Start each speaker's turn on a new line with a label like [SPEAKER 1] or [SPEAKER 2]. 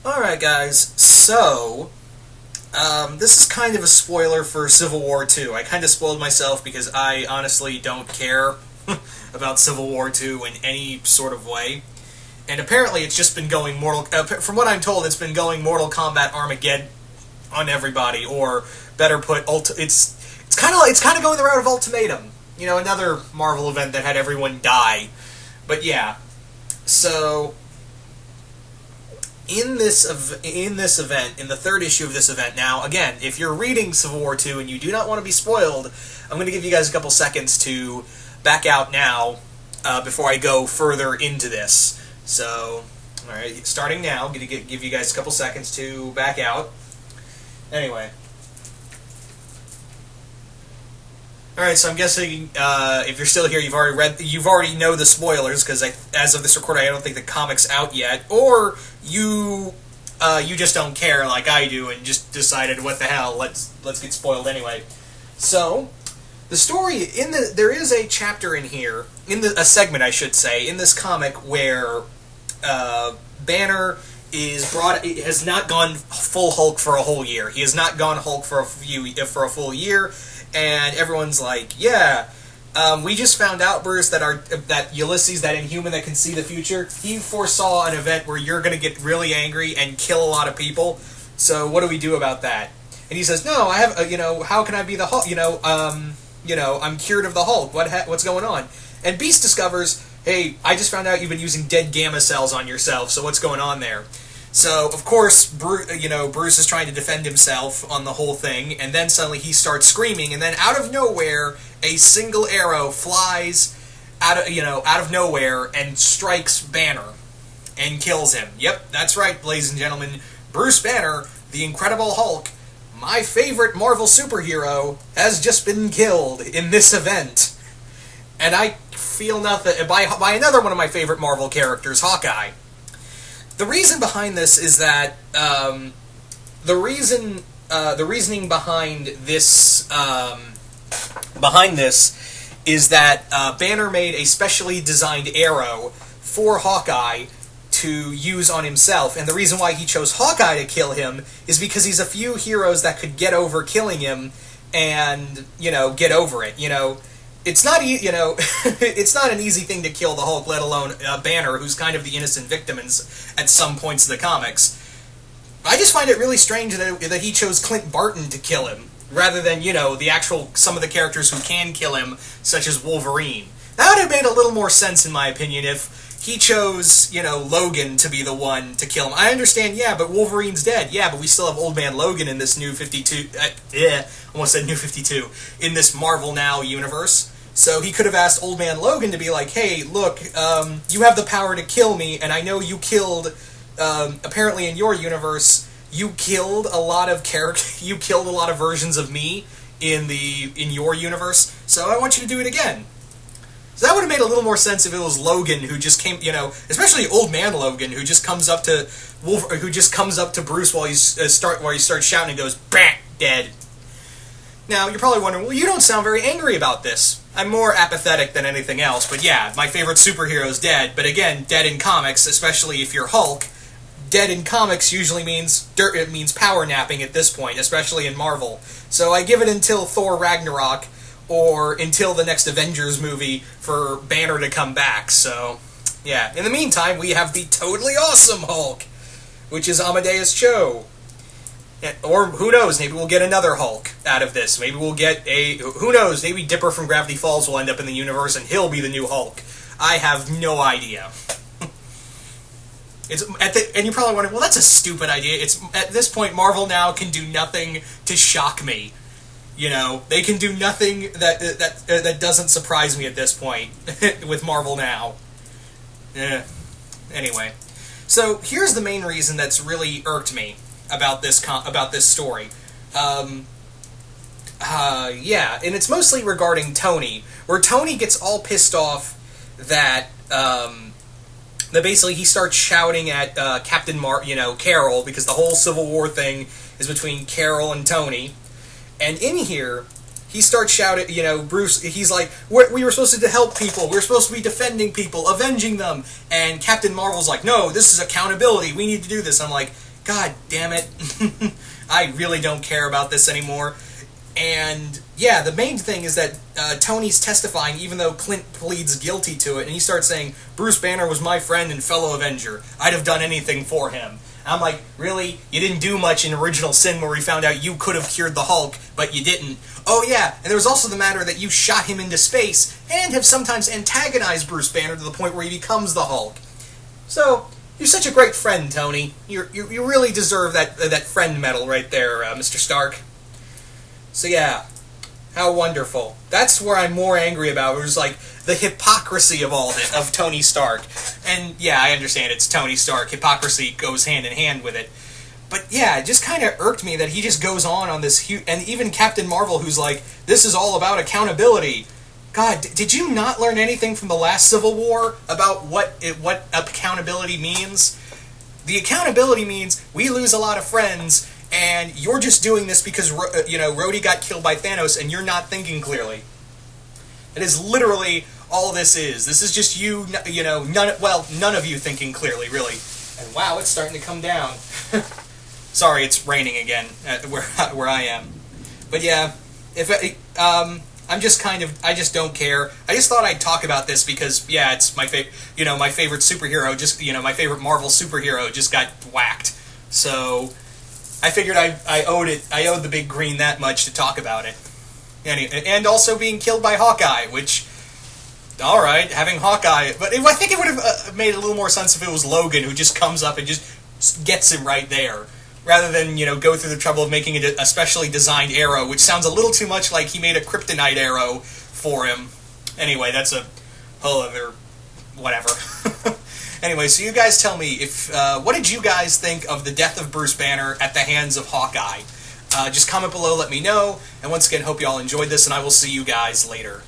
[SPEAKER 1] Alright, guys, so, this is kind of a spoiler for Civil War II. I kind of spoiled myself because I honestly don't care about Civil War II in any sort of way. And apparently it's just been going from what I'm told, it's been going Mortal Kombat Armageddon on everybody, or better put, it's kind of going the route of Ultimatum. You know, another Marvel event that had everyone die. But yeah, so in this event, in the third issue of this event. Now, again, if you're reading Civil War II and you do not want to be spoiled, I'm going to give you guys a couple seconds to back out now before I go further into this. So, all right, starting now. I'm going to give you guys a couple seconds to back out. Anyway. All right, so I'm guessing if you're still here, you've already know the spoilers because as of this recording, I don't think the comic's out yet, or you just don't care like I do and just decided what the hell, let's get spoiled anyway. So the story there is a chapter in here a segment I should say in this comic where Banner has not gone full Hulk for a whole year. He has not gone Hulk for a full year. And everyone's like, yeah, we just found out, Bruce, that Ulysses, that Inhuman that can see the future, he foresaw an event where you're going to get really angry and kill a lot of people. So what do we do about that? And he says, no, I have, how can I be the Hulk? I'm cured of the Hulk. What's going on? And Beast discovers, hey, I just found out you've been using dead gamma cells on yourself. So what's going on there? So, of course, Bruce is trying to defend himself on the whole thing, and then suddenly he starts screaming, and then out of nowhere, a single arrow flies out of nowhere and strikes Banner and kills him. Yep, that's right, ladies and gentlemen. Bruce Banner, the Incredible Hulk, my favorite Marvel superhero, has just been killed in this event. And I feel nothing by another one of my favorite Marvel characters, Hawkeye. The reason behind this is that the reasoning behind this is that Banner made a specially designed arrow for Hawkeye to use on himself, and the reason why he chose Hawkeye to kill him is because he's a few heroes that could get over killing him and get over it. It's not it's not an easy thing to kill the Hulk, let alone Banner, who's kind of the innocent victim at some points of the comics. I just find it really strange that he chose Clint Barton to kill him, rather than, some of the characters who can kill him, such as Wolverine. That would have made a little more sense, in my opinion, if he chose, Logan to be the one to kill him. I understand, yeah, but Wolverine's dead. Yeah, but we still have Old Man Logan in this New 52... almost said New 52. In this Marvel Now universe. So he could have asked Old Man Logan to be like, hey, look, you have the power to kill me, and I know you killed... apparently in your universe, you killed a lot of versions of me in your universe, so I want you to do it again. So that would have made a little more sense if it was Logan who just came, especially Old Man Logan, who just comes up to Bruce while he starts shouting and goes, "Bang, dead." Now you're probably wondering, well, you don't sound very angry about this. I'm more apathetic than anything else, but yeah, my favorite superhero is dead. But again, dead in comics, especially if you're Hulk, dead in comics usually means power napping at this point, especially in Marvel. So I give it until Thor Ragnarok, or until the next Avengers movie for Banner to come back. So, yeah. In the meantime, we have the totally awesome Hulk, which is Amadeus Cho. Or, who knows, maybe we'll get another Hulk out of this. Maybe we'll get who knows, maybe Dipper from Gravity Falls will end up in the universe and he'll be the new Hulk. I have no idea. And you're probably wondering, well, that's a stupid idea. At this point, Marvel Now can do nothing to shock me. They can do nothing that doesn't surprise me at this point with Marvel Now. Anyway, so here's the main reason that's really irked me about this story. And it's mostly regarding Tony, where Tony gets all pissed off that basically he starts shouting at Carol, because the whole Civil War thing is between Carol and Tony. And in here, he starts shouting, Bruce, he's like, we were supposed to help people, we were supposed to be defending people, avenging them, and Captain Marvel's like, no, this is accountability, we need to do this. I'm like, God damn it. I really don't care about this anymore. And, yeah, the main thing is that Tony's testifying even though Clint pleads guilty to it, and he starts saying, Bruce Banner was my friend and fellow Avenger. I'd have done anything for him. And I'm like, really? You didn't do much in Original Sin where we found out you could have cured the Hulk, but you didn't. Oh, yeah, and there was also the matter that you shot him into space and have sometimes antagonized Bruce Banner to the point where he becomes the Hulk. So, you're such a great friend, Tony. You really deserve that friend medal right there, Mr. Stark. So yeah, how wonderful. That's where I'm more angry about. It was like the hypocrisy of all this, of Tony Stark. And yeah, I understand it's Tony Stark. Hypocrisy goes hand in hand with it. But yeah, it just kind of irked me that he just goes on this huge... And even Captain Marvel, who's like, this is all about accountability. God, did you not learn anything from the last Civil War about what accountability means? The accountability means we lose a lot of friends, and you're just doing this because, Rhodey got killed by Thanos, and you're not thinking clearly. It is literally all this is. This is just you, none of you thinking clearly, really. And wow, it's starting to come down. Sorry, it's raining again where I am. But yeah, I just don't care. I just thought I'd talk about this because, yeah, it's my favorite superhero, my favorite Marvel superhero just got whacked. So I figured I owed the Big Green that much to talk about it. And also being killed by Hawkeye, which, alright, having Hawkeye, but I think it would have made a little more sense if it was Logan who just comes up and just gets him right there, rather than, go through the trouble of making it a specially designed arrow, which sounds a little too much like he made a kryptonite arrow for him. Anyway, that's a whole other whatever. Anyway, so you guys tell me, what did you guys think of the death of Bruce Banner at the hands of Hawkeye? Just comment below, let me know, and once again, hope you all enjoyed this, and I will see you guys later.